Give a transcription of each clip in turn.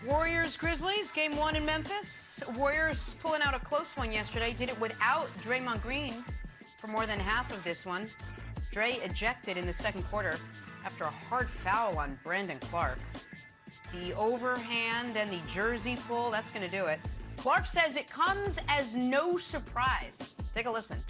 Warriors Grizzlies game 1 in Memphis. Warriors pulling out a close one yesterday. Did it without Draymond Green for more than half of this one. Dre ejected in the second quarter after a hard foul on Brandon Clark. The overhand and the jersey pull, that's going to do it. Clark says it comes as no surprise. Take a listen.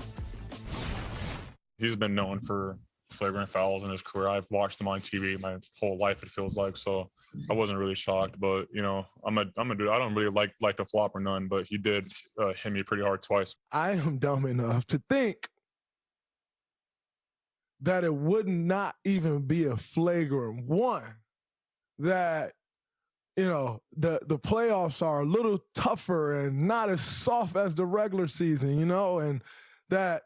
He's been known for flagrant fouls in his career. I've watched him on TV my whole life, it feels like, so I wasn't really shocked. But, you know, I'm a dude. I don't really like the flop or none, but he did hit me pretty hard twice. I am dumb enough to think that it would not even be a flagrant one, that, you know, the playoffs are a little tougher and not as soft as the regular season, you know, and that,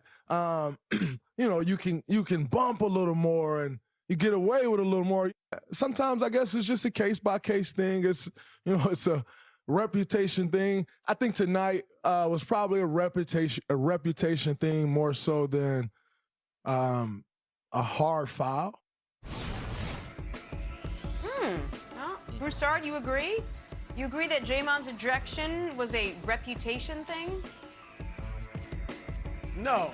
you know, you can bump a little more and you get away with a little more. Sometimes I guess it's just a case-by-case thing. It's, you know, it's a reputation thing. I think tonight was probably a reputation thing more so than a hard foul. Well, Broussard, you agree? You agree that Draymond's ejection was a reputation thing? No,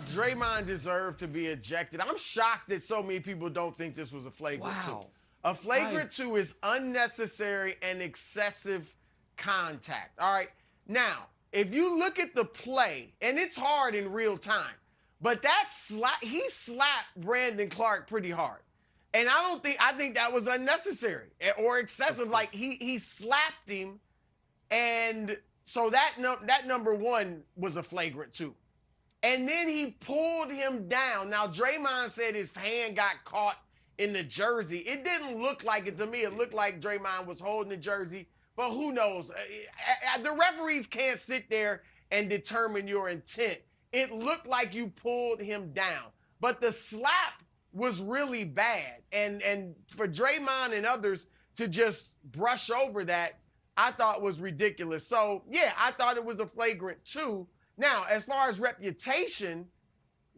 Draymond deserved to be ejected. I'm shocked that so many people don't think this was a flagrant two. A flagrant two is unnecessary and excessive contact. All right. Now, if you look at the play, and it's hard in real time, but he slapped Brandon Clark pretty hard. And I think that was unnecessary or excessive. Like he slapped him, and so that number one was a flagrant two. And then he pulled him down. Now, Draymond said his hand got caught in the jersey. It didn't look like it to me. It looked like Draymond was holding the jersey, but who knows? The referees can't sit there and determine your intent. It looked like you pulled him down, but the slap was really bad. And for Draymond and others to just brush over that, I thought was ridiculous. So, yeah, I thought it was a flagrant two. Now, as far as reputation,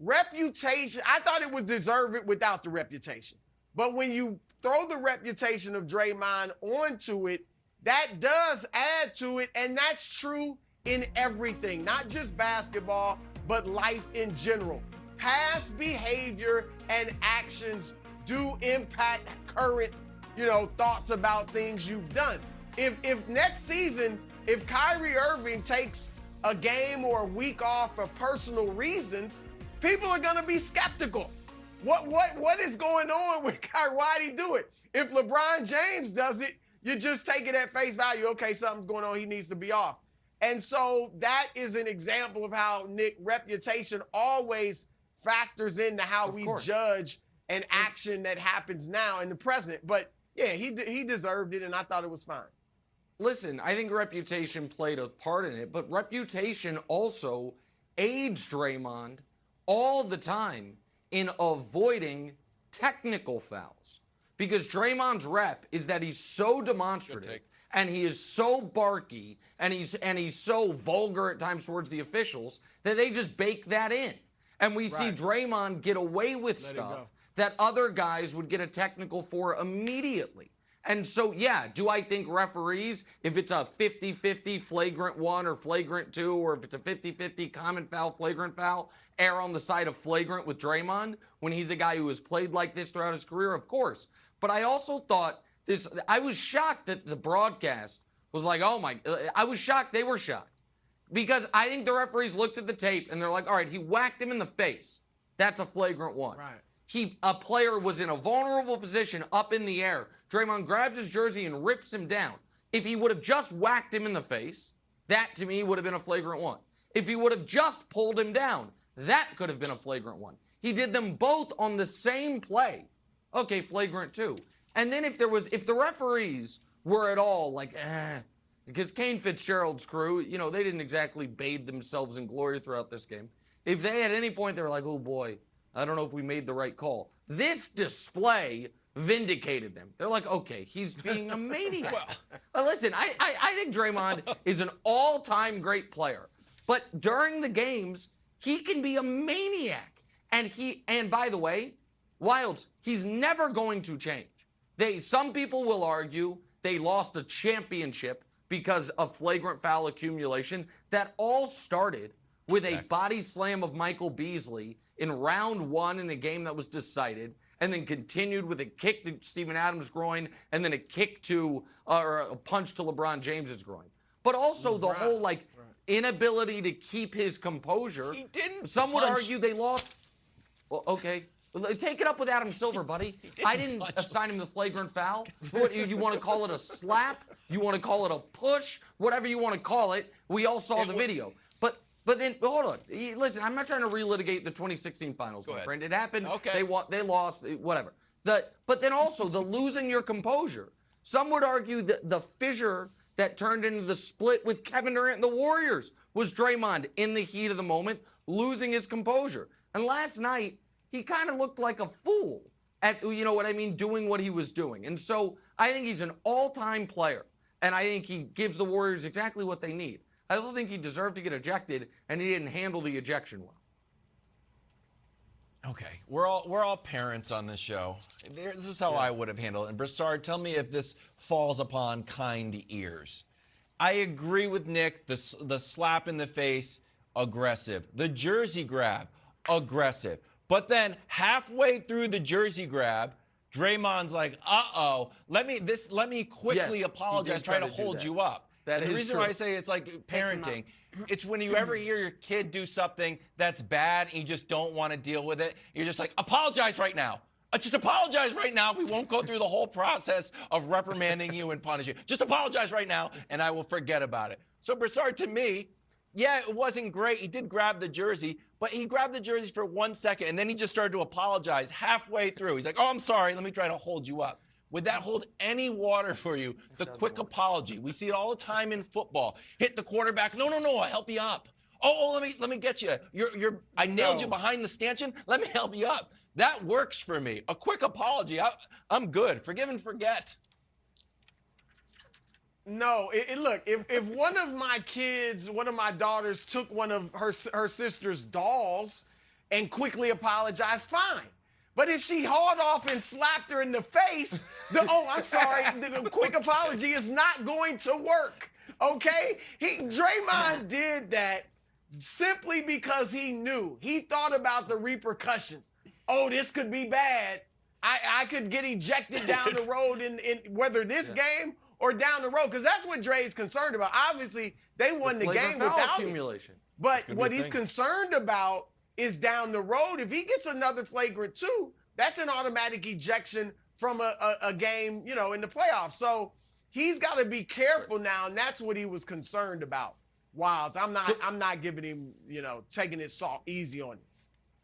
I thought it was deserved without the reputation. But when you throw the reputation of Draymond onto it, that does add to it, and that's true in everything, not just basketball, but life in general. Past behavior and actions do impact current, thoughts about things you've done. If next season, if Kyrie Irving takes a game or a week off for personal reasons, people are gonna be skeptical. What is going on with Kyrie? Why'd he do it? If LeBron James does it, you just take it at face value. Okay, something's going on. He needs to be off. And so that is an example of how, Nick, reputation always factors into how we judge an action that happens now in the present. But yeah, he deserved it, and I thought it was fine. Listen, I think reputation played a part in it, but reputation also aids Draymond all the time in avoiding technical fouls. Because Draymond's rep is that he's so demonstrative and he is so barky and he's so vulgar at times towards the officials that they just bake that in. And we see Draymond get away with stuff that other guys would get a technical for immediately. And so, yeah, do I think referees, if it's a 50-50 flagrant one or flagrant two, or if it's a 50-50 common foul, flagrant foul, err on the side of flagrant with Draymond when he's a guy who has played like this throughout his career? Of course. But I also thought I was shocked that the broadcast was like, I was shocked they were shocked. Because I think the referees looked at the tape and they're like, all right, he whacked him in the face. That's a flagrant one. Right. A player was in a vulnerable position up in the air. Draymond grabs his jersey and rips him down. If he would have just whacked him in the face, that to me would have been a flagrant one. If he would have just pulled him down, that could have been a flagrant one. He did them both on the same play. Okay, flagrant two. And then if the referees were at all like, because Kane Fitzgerald's crew, they didn't exactly bathe themselves in glory throughout this game. If they at any point they were like, oh boy, I don't know if we made the right call. This display vindicated them. They're like, okay, he's being a maniac. Listen, I think Draymond is an all-time great player. But during the games, he can be a maniac. And by the way, Wilds, he's never going to change. Some people will argue They lost a championship because of flagrant foul accumulation. That all started with a body slam of Michael Beasley in round 1 in a game that was decided, and then continued with a kick to Steven Adams' groin, and then a kick to, or a punch to LeBron James's groin. But also the whole, like, inability to keep his composure. He didn't Some would punch. argue they lost. Well, okay. Take it up with Adam Silver, buddy. I didn't assign him the flagrant foul. What, you want to call it a slap? You want to call it a push? Whatever you want to call it. We all saw the video. But then, hold on. Listen, I'm not trying to relitigate the 2016 finals, my friend. It happened. Okay. They lost, whatever. But then also, the losing your composure. Some would argue that the fissure that turned into the split with Kevin Durant and the Warriors was Draymond in the heat of the moment, losing his composure. And last night, he kind of looked like a fool at, you know what I mean, doing what he was doing. And so I think he's an all-time player. And I think he gives the Warriors exactly what they need. I also think he deserved to get ejected, and he didn't handle the ejection well. Okay, we're all parents on this show. This is how I would have handled it. And Broussard, tell me if this falls upon kind ears. I agree with Nick. The slap in the face, aggressive. The jersey grab, aggressive. But then halfway through the jersey grab, Draymond's like, "Uh-oh, let me quickly apologize, try to hold you up." That the is reason true. why I say it's like parenting, it's when you ever hear your kid do something that's bad and you just don't want to deal with it. You're just like, apologize right now. Just apologize right now. We won't go through the whole process of reprimanding you and punishing you. Just apologize right now, and I will forget about it. So Broussard, to me, yeah, it wasn't great. He did grab the jersey, but he grabbed the jersey for 1 second, and then he just started to apologize halfway through. He's like, "Oh, I'm sorry. Let me try to hold you up." Would that hold any water for you? The quick apology. We see it all the time in football. Hit the quarterback. No, I'll help you up. Oh, let me get you. I nailed you behind the stanchion. Let me help you up. That works for me. A quick apology. I'm good. Forgive and forget. No, look, if one of my kids, one of my daughters took one of her sister's dolls and quickly apologized, fine. But if she hauled off and slapped her in the face, I'm sorry, the quick apology is not going to work, okay? Draymond did that simply because he knew. He thought about the repercussions. Oh, this could be bad. I could get ejected down the road in whether this game or down the road, because that's what Dre's concerned about. Obviously, they won the game without accumulation. But what he's concerned about is down the road. If he gets another flagrant 2, that's an automatic ejection from a game, in the playoffs. So he's got to be careful now, and that's what he was concerned about. Wilds, I'm not giving him, taking it easy on him.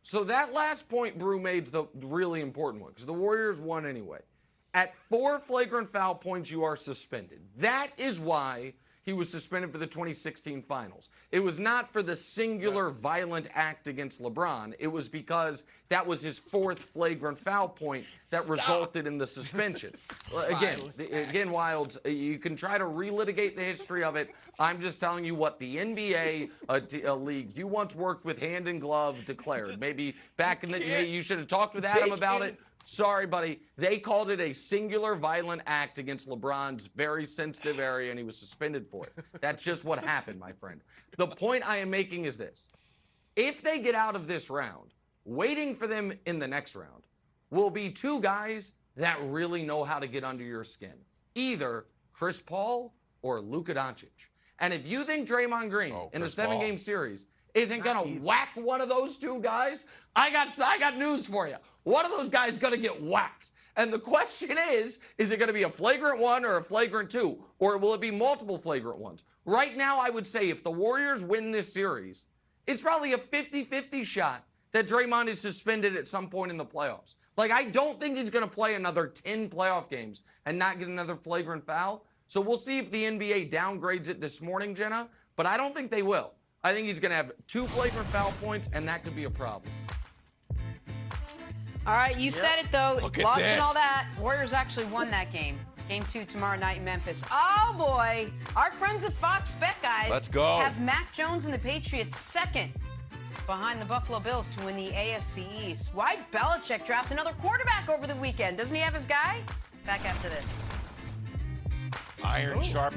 So that last point Brew made's the really important one, because the Warriors won anyway. At 4 flagrant foul points, you are suspended. That is why he was suspended for the 2016 finals. It was not for the singular violent act against LeBron. It was because that was his 4th flagrant foul point that resulted in the suspension. Again, Wilds, you can try to relitigate the history of it. I'm just telling you what the NBA, a league you once worked with hand in glove, declared. Maybe back in the day you should have talked with Adam about it. Sorry, buddy. They called it a singular violent act against LeBron's very sensitive area, and he was suspended for it. That's just what happened, my friend. The point I am making is this. If they get out of this round, waiting for them in the next round will be 2 guys that really know how to get under your skin. Either Chris Paul or Luka Doncic. And if you think Draymond Green in a 7-game series isn't going to whack one of those 2 guys, I got news for you. One of those guys is going to get whacked. And the question is it going to be a flagrant 1 or a flagrant 2? Or will it be multiple flagrant ones? Right now, I would say if the Warriors win this series, it's probably a 50-50 shot that Draymond is suspended at some point in the playoffs. Like, I don't think he's going to play another 10 playoff games and not get another flagrant foul. So we'll see if the NBA downgrades it this morning, Jenna. But I don't think they will. I think he's going to have 2 flagrant foul points, and that could be a problem. All right, you said it, though. Look at Lost this. and all that. Warriors actually won that game. Game 2 tomorrow night in Memphis. Oh, boy. Our friends at Fox Bet, guys. Let's go. Have Mac Jones and the Patriots second behind the Buffalo Bills to win the AFC East. Why'd Belichick draft another quarterback over the weekend? Doesn't he have his guy? Back after this. iron sharpened